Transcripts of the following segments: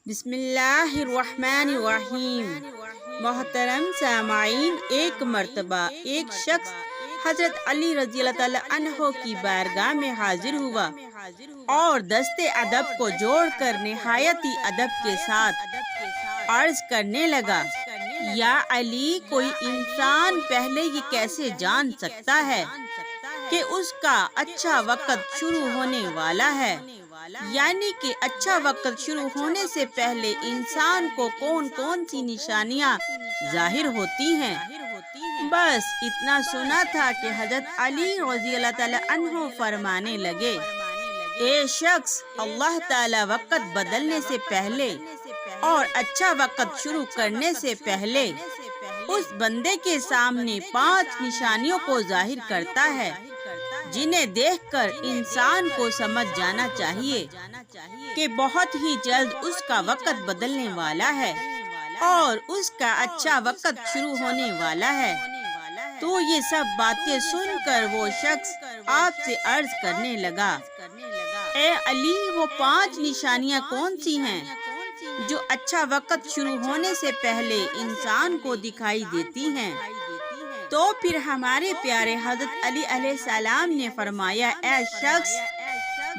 بسم اللہ الرحمن الرحیم۔ محترم سامعین، ایک مرتبہ ایک شخص حضرت علی رضی اللہ تعالی عنہ کی بارگاہ میں حاضر ہوا اور دست ادب کو جوڑ کر نہایتی ادب کے ساتھ عرض کرنے لگا، یا علی، کوئی انسان پہلے یہ کیسے جان سکتا ہے کہ اس کا اچھا وقت شروع ہونے والا ہے؟ یعنی کہ اچھا وقت شروع ہونے سے پہلے انسان کو کون کون سی نشانیاں ظاہر ہوتی ہیں؟ بس اتنا سنا تھا کہ حضرت علی رضی اللہ تعالی عنہ فرمانے لگے، اے شخص، اللہ تعالی وقت بدلنے سے پہلے اور اچھا وقت شروع کرنے سے پہلے اس بندے کے سامنے 5 نشانیوں کو ظاہر کرتا ہے، جنہیں دیکھ کر انسان کو سمجھ جانا چاہیے کہ بہت ہی جلد اس کا وقت بدلنے والا ہے اور اس کا اچھا وقت شروع ہونے والا ہے۔ تو یہ سب باتیں سن کر وہ شخص آپ سے عرض کرنے لگا، اے علی، وہ 5 نشانیاں کون سی ہیں جو اچھا وقت شروع ہونے سے پہلے انسان کو دکھائی دیتی ہیں؟ تو پھر ہمارے پیارے حضرت علی علیہ السلام نے فرمایا، اے شخص،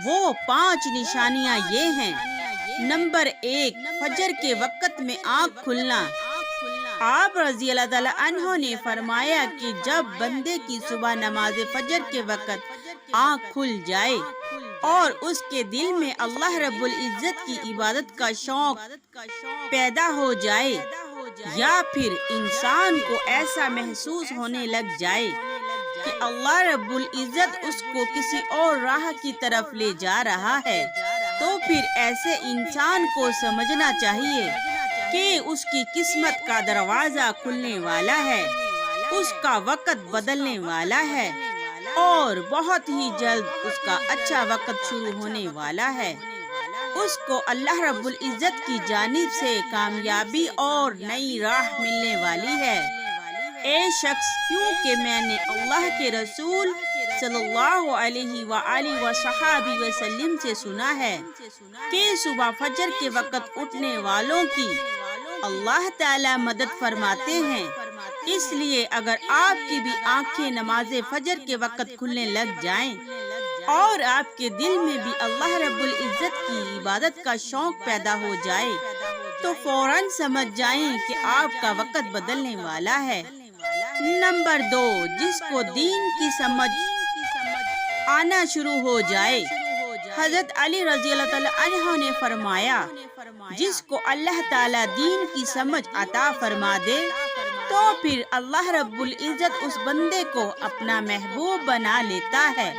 وہ 5 نشانیاں یہ ہیں۔ نمبر 1، فجر کے وقت میں آنکھ کھلنا۔ آپ رضی اللہ تعالی عنہ نے فرمایا کہ جب بندے کی صبح نماز فجر کے وقت آنکھ کھل جائے اور اس کے دل میں اللہ رب العزت کی عبادت کا شوق پیدا ہو جائے، یا پھر انسان کو ایسا محسوس ہونے لگ جائے کہ اللہ رب العزت اس کو کسی اور راہ کی طرف لے جا رہا ہے، تو پھر ایسے انسان کو سمجھنا چاہیے کہ اس کی قسمت کا دروازہ کھلنے والا ہے، اس کا وقت بدلنے والا ہے اور بہت ہی جلد اس کا اچھا وقت شروع ہونے والا ہے۔ اس کو اللہ رب العزت کی جانب سے کامیابی اور نئی راہ ملنے والی ہے۔ اے شخص، کیونکہ میں نے اللہ کے رسول صلی اللہ علیہ وآلہ وصحبہ وسلم سے سنا ہے کہ صبح فجر کے وقت اٹھنے والوں کی اللہ تعالی مدد فرماتے ہیں، اس لیے اگر آپ کی بھی آنکھیں نماز فجر کے وقت کھلنے لگ جائیں اور آپ کے دل میں بھی اللہ رب العزت کی عبادت کا شوق پیدا ہو جائے، تو فوراً سمجھ جائیں کہ آپ کا وقت بدلنے والا ہے۔ نمبر 2، جس کو دین کی سمجھ آنا شروع ہو جائے۔ حضرت علی رضی اللہ تعالی عنہ نے فرمایا، جس کو اللہ تعالی دین کی سمجھ عطا فرما دے تو پھر اللہ رب العزت اس بندے کو اپنا محبوب بنا لیتا ہے۔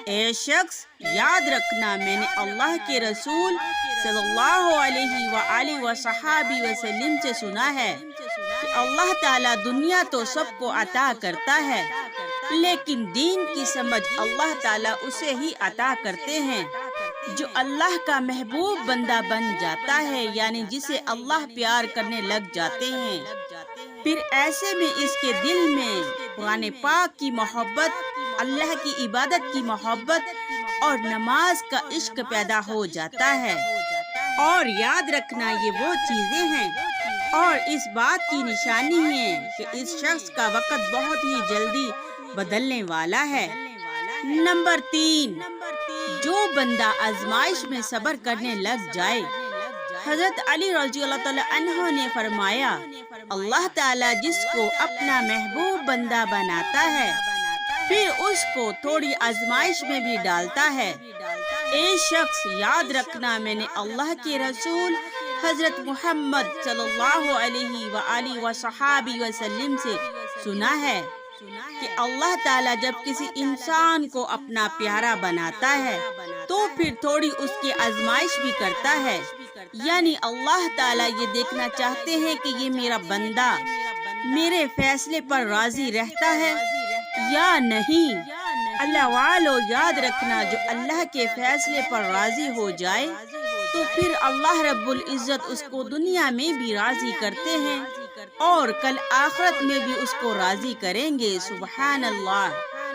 اے شخص، یاد رکھنا، میں نے اللہ کے رسول صلی اللہ علیہ وآلہ وصحبہ وسلم سے سنا ہے کہ اللہ تعالیٰ دنیا تو سب کو عطا کرتا ہے، لیکن دین کی سمجھ اللہ تعالیٰ اسے ہی عطا کرتے ہیں جو اللہ کا محبوب بندہ بن جاتا ہے، یعنی جسے اللہ پیار کرنے لگ جاتے ہیں۔ پھر ایسے میں اس کے دل میں قرآن پاک کی محبت، اللہ کی عبادت کی محبت اور نماز کا عشق پیدا ہو جاتا ہے۔ اور یاد رکھنا، یہ وہ چیزیں ہیں اور اس بات کی نشانی ہے کہ اس شخص کا وقت بہت ہی جلدی بدلنے والا ہے۔ نمبر 3، جو بندہ آزمائش میں صبر کرنے لگ جائے۔ حضرت علی رضی اللہ تعالی عنہ نے فرمایا، اللہ تعالیٰ جس کو اپنا محبوب بندہ بناتا ہے پھر اس کو تھوڑی آزمائش میں بھی ڈالتا ہے۔ اے شخص، یاد رکھنا، میں نے اللہ کے رسول حضرت محمد صلی اللہ علیہ وآلہ وصحبہ وسلم سے سنا ہے کہ اللہ تعالیٰ جب کسی انسان کو اپنا پیارا بناتا ہے تو پھر تھوڑی اس کی آزمائش بھی کرتا ہے، یعنی اللہ تعالیٰ یہ دیکھنا چاہتے ہیں کہ یہ میرا بندہ میرے فیصلے پر راضی رہتا ہے یا نہیں۔ اللہ والو، یاد رکھنا، جو اللہ کے فیصلے پر راضی ہو جائے تو پھر اللہ رب العزت اس کو دنیا میں بھی راضی کرتے ہیں اور کل آخرت میں بھی اس کو راضی کریں گے۔ سبحان اللہ۔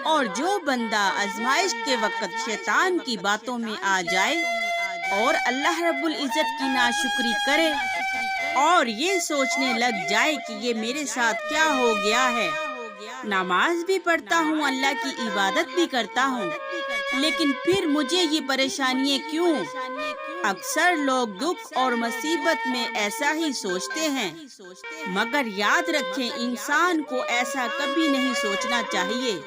اور جو بندہ آزمائش کے وقت شیطان کی باتوں میں آ جائے اور اللہ رب العزت کی ناشکری کرے اور یہ سوچنے لگ جائے کہ یہ میرے ساتھ کیا ہو گیا ہے۔ نماز بھی پڑھتا ہوں، اللہ کی عبادت بھی کرتا ہوں، لیکن پھر مجھے یہ پریشانیاں کیوں؟ اکثر لوگ دکھ اور مصیبت میں ایسا ہی سوچتے ہیں، مگر یاد رکھیں انسان کو ایسا کبھی نہیں سوچنا چاہیے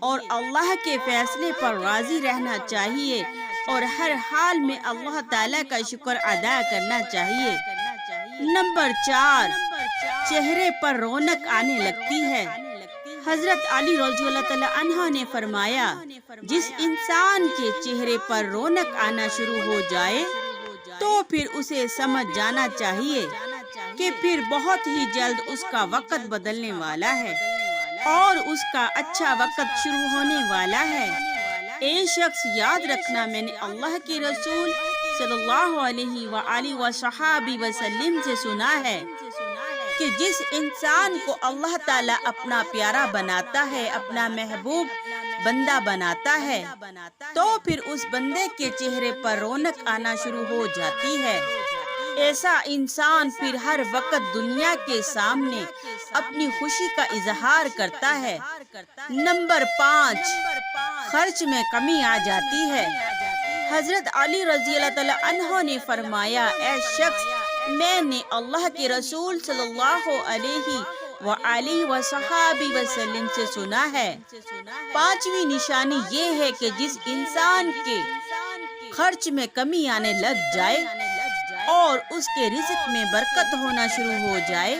اور اللہ کے فیصلے پر راضی رہنا چاہیے اور ہر حال میں اللہ تعالیٰ کا شکر ادا کرنا چاہیے۔ نمبر 4، چہرے پر رونق آنے لگتی ہے۔ حضرت علی رضی اللہ تعالیٰ عنہ نے فرمایا، جس انسان کے چہرے پر رونق آنا شروع ہو جائے تو پھر اسے سمجھ جانا چاہیے کہ پھر بہت ہی جلد اس کا وقت بدلنے والا ہے اور اس کا اچھا وقت شروع ہونے والا ہے۔ اے شخص یاد رکھنا، میں نے اللہ کے رسول صلی اللہ علیہ وآلہ وصحبہ وسلم سے سنا ہے کہ جس انسان کو اللہ تعالیٰ اپنا پیارا بناتا ہے، اپنا محبوب بندہ بناتا ہے، تو پھر اس بندے کے چہرے پر رونق آنا شروع ہو جاتی ہے۔ ایسا انسان پھر ہر وقت دنیا کے سامنے اپنی خوشی کا اظہار کرتا ہے۔ نمبر 5، خرچ میں کمی آ جاتی ہے۔ حضرت علی رضی اللہ تعالیٰ عنہ نے فرمایا، اے شخص، میں نے اللہ کے رسول صلی اللہ علیہ وآلہ وصحبہ وسلم سے سنا ہے، 5ویں نشانی یہ ہے کہ جس انسان کے خرچ میں کمی آنے لگ جائے اور اس کے رزق میں برکت ہونا شروع ہو جائے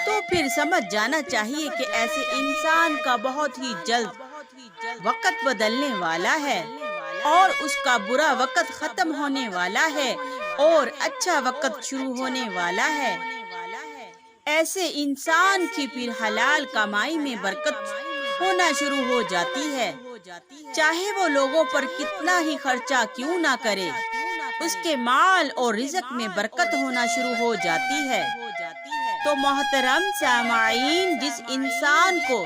تو پھر سمجھ جانا چاہیے کہ ایسے انسان کا بہت ہی جلد وقت بدلنے والا ہے اور اس کا برا وقت ختم ہونے والا ہے اور اچھا وقت شروع ہونے والا ہے۔ ایسے انسان کی پھر حلال کمائی میں برکت ہونا شروع ہو جاتی ہے، چاہے وہ لوگوں پر کتنا ہی خرچہ کیوں نہ کرے، اس کے مال اور رزق میں برکت ہونا شروع ہو جاتی ہے۔ تو محترم سامعین، جس انسان کو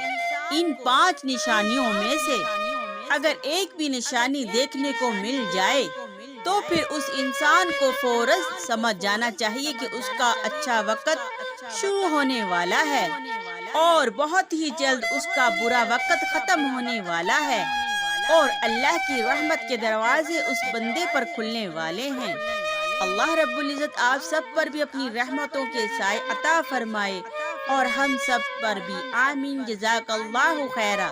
ان 5 نشانیوں میں سے اگر ایک بھی نشانی دیکھنے کو مل جائے تو پھر اس انسان کو فوراً سمجھ جانا چاہیے کہ اس کا اچھا وقت شروع ہونے والا ہے اور بہت ہی جلد اس کا برا وقت ختم ہونے والا ہے اور اللہ کی رحمت کے دروازے اس بندے پر کھلنے والے ہیں۔ اللہ رب العزت آپ سب پر بھی اپنی رحمتوں کے سائے عطا فرمائے اور ہم سب پر بھی، آمین۔ جزاک اللہ خیرہ۔